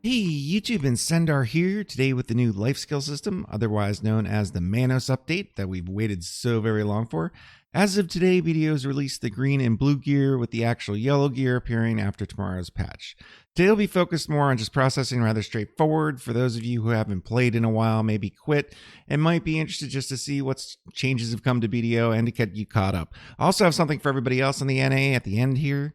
Hey, YouTube, Incendar here today with the new life skill system, otherwise known as the Manos update that we've waited so very long for. As of today, BDO has released the green and blue gear with the actual yellow gear appearing after tomorrow's patch. Today will be focused more on just processing, rather straightforward. For those of you who haven't played in a while, maybe quit, and might be interested just to see what changes have come to BDO and to get you caught up. I also have something for everybody else in the NA at the end here.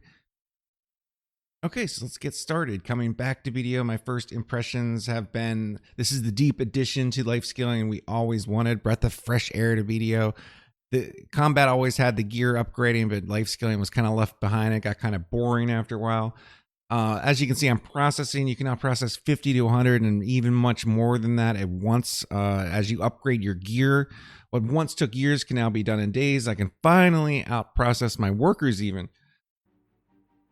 Okay, so let's get started. Coming back to BDO, my first impressions have been, this is the deep addition to life skilling we always wanted, breath of fresh air to BDO. The combat always had the gear upgrading, but life skilling was kind of left behind. It got kind of boring after a while. As you can see, I'm processing. You can now process 50 to 100 and even much more than that at once as you upgrade your gear. What once took years can now be done in days. I can finally out-process my workers even.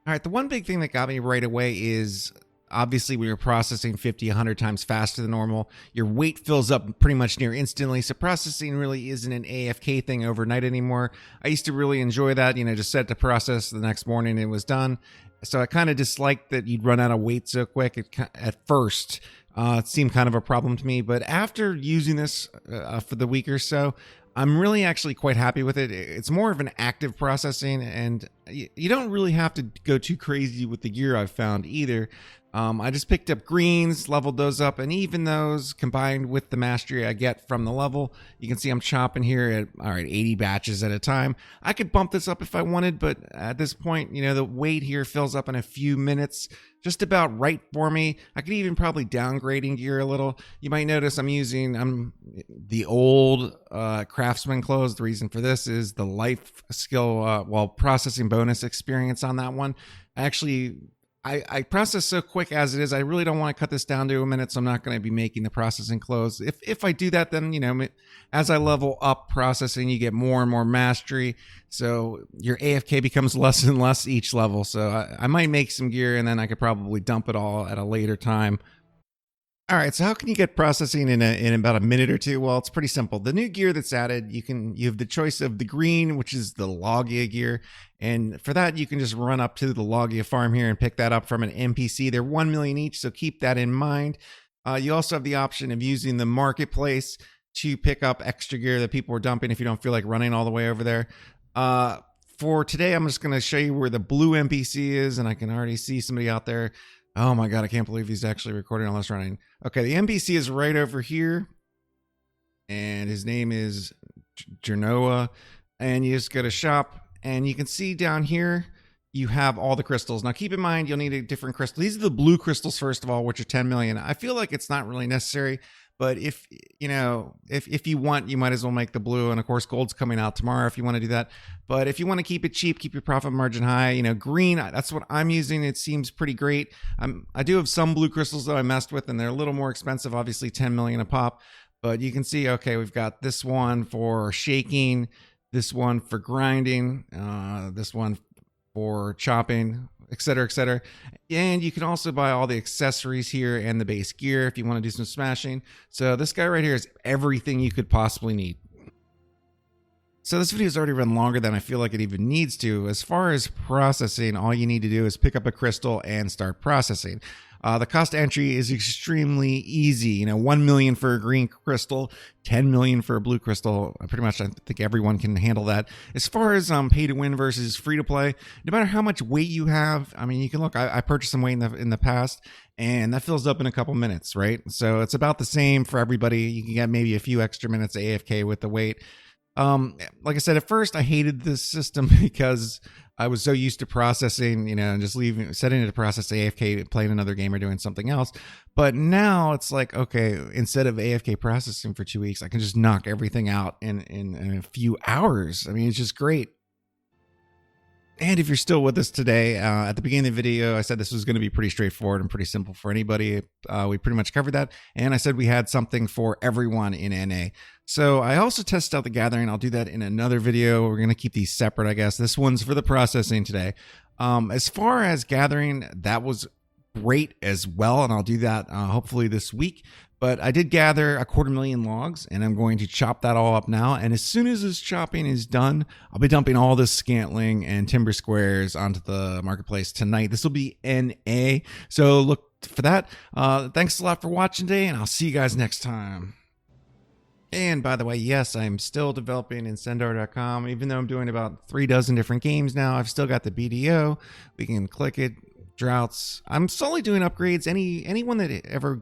All right, the one big thing that got me right away is obviously when you're processing 50, 100 times faster than normal, your weight fills up pretty much near instantly. So processing really isn't an AFK thing overnight anymore. I used to really enjoy that, just set to process the next morning and it was done. So I kind of disliked that you'd run out of weight so quick at first. It seemed kind of a problem to me, but after using this for the week or so, I'm really actually quite happy with it. It's more of an active processing, and you don't really have to go too crazy with the gear I've found either. I just picked up greens, leveled those up, and even those combined with the mastery I get from the level, you can see I'm chopping here at, all right, 80 batches at a time. I could bump this up if I wanted, but at this point, the weight here fills up in a few minutes, just about right for me. I could even probably downgrading gear a little. You might notice I'm using the old craftsman clothes. The reason for this is the life skill, processing bonus experience on that one. Actually, I process so quick as it is. I really don't want to cut this down to a minute, so I'm not going to be making the processing close. If I do that, then, as I level up processing, you get more and more mastery. So your AFK becomes less and less each level. So I might make some gear, and then I could probably dump it all at a later time. All right, so how can you get processing in about a minute or two? Well, it's pretty simple. The new gear that's added, you have the choice of the green, which is the Logia gear. And for that, you can just run up to the Logia farm here and pick that up from an NPC. They're 1 million each, so keep that in mind. You also have the option of using the marketplace to pick up extra gear that people are dumping if you don't feel like running all the way over there. For today, I'm just going to show you where the blue NPC is, and I can already see somebody out there. Oh my God, I can't believe he's actually recording all this running. Okay, the NPC is right over here. And his name is Genoa. And you just go to shop. And you can see down here, you have all the crystals. Now keep in mind, you'll need a different crystal. These are the blue crystals, first of all, which are 10 million. I feel like it's not really necessary. But if you want, you might as well make the blue. And of course, gold's coming out tomorrow if you want to do that. But if you want to keep it cheap, keep your profit margin high, green, that's what I'm using. It seems pretty great. I do have some blue crystals that I messed with, and they're a little more expensive, obviously 10 million a pop. But you can see, okay, we've got this one for shaking, this one for grinding, this one for chopping, etc., etc. And you can also buy all the accessories here and the base gear if you want to do some smashing. So this guy right here is everything you could possibly need. So this video has already run longer than I feel like it even needs to. As far as processing, all you need to do is pick up a crystal and start processing. The cost entry is extremely easy. 1 million for a green crystal, 10 million for a blue crystal. Pretty much, I think everyone can handle that. As far as pay to win versus free to play, no matter how much weight you have, you can look. I purchased some weight in the past, and that fills up in a couple minutes, right? So it's about the same for everybody. You can get maybe a few extra minutes of AFK with the weight. Like I said, at first I hated this system because I was so used to processing, and just setting it to process AFK, playing another game or doing something else. But now it's like, okay, instead of AFK processing for 2 weeks, I can just knock everything out in a few hours. It's just great. And if you're still with us today, at the beginning of the video, I said this was going to be pretty straightforward and pretty simple for anybody. We pretty much covered that. And I said we had something for everyone in NA. So I also tested out the gathering. I'll do that in another video. We're going to keep these separate, I guess. This one's for the processing today. As far as gathering, that was great as well. And I'll do that hopefully this week. But I did gather 250,000 logs, and I'm going to chop that all up now. And as soon as this chopping is done, I'll be dumping all this scantling and timber squares onto the marketplace tonight. This will be NA, so look for that, thanks a lot for watching today, and I'll see you guys next time. And by the way, yes, I'm still developing Incendar.com. Even though I'm doing about 3 dozen different games now, I've still got the BDO. We can click it. Droughts. I'm slowly doing upgrades. Anyone that ever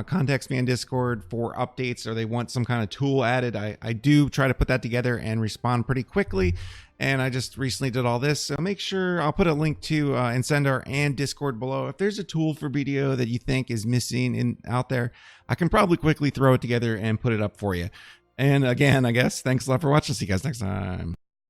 contacts me on Discord for updates or they want some kind of tool added, I do try to put that together and respond pretty quickly. And I just recently did all this, so make sure I'll put a link to Incendar and Discord below. If there's a tool for BDO that you think is missing out there, I can probably quickly throw it together and put it up for you. And again, I guess, thanks a lot for watching. See you guys next time.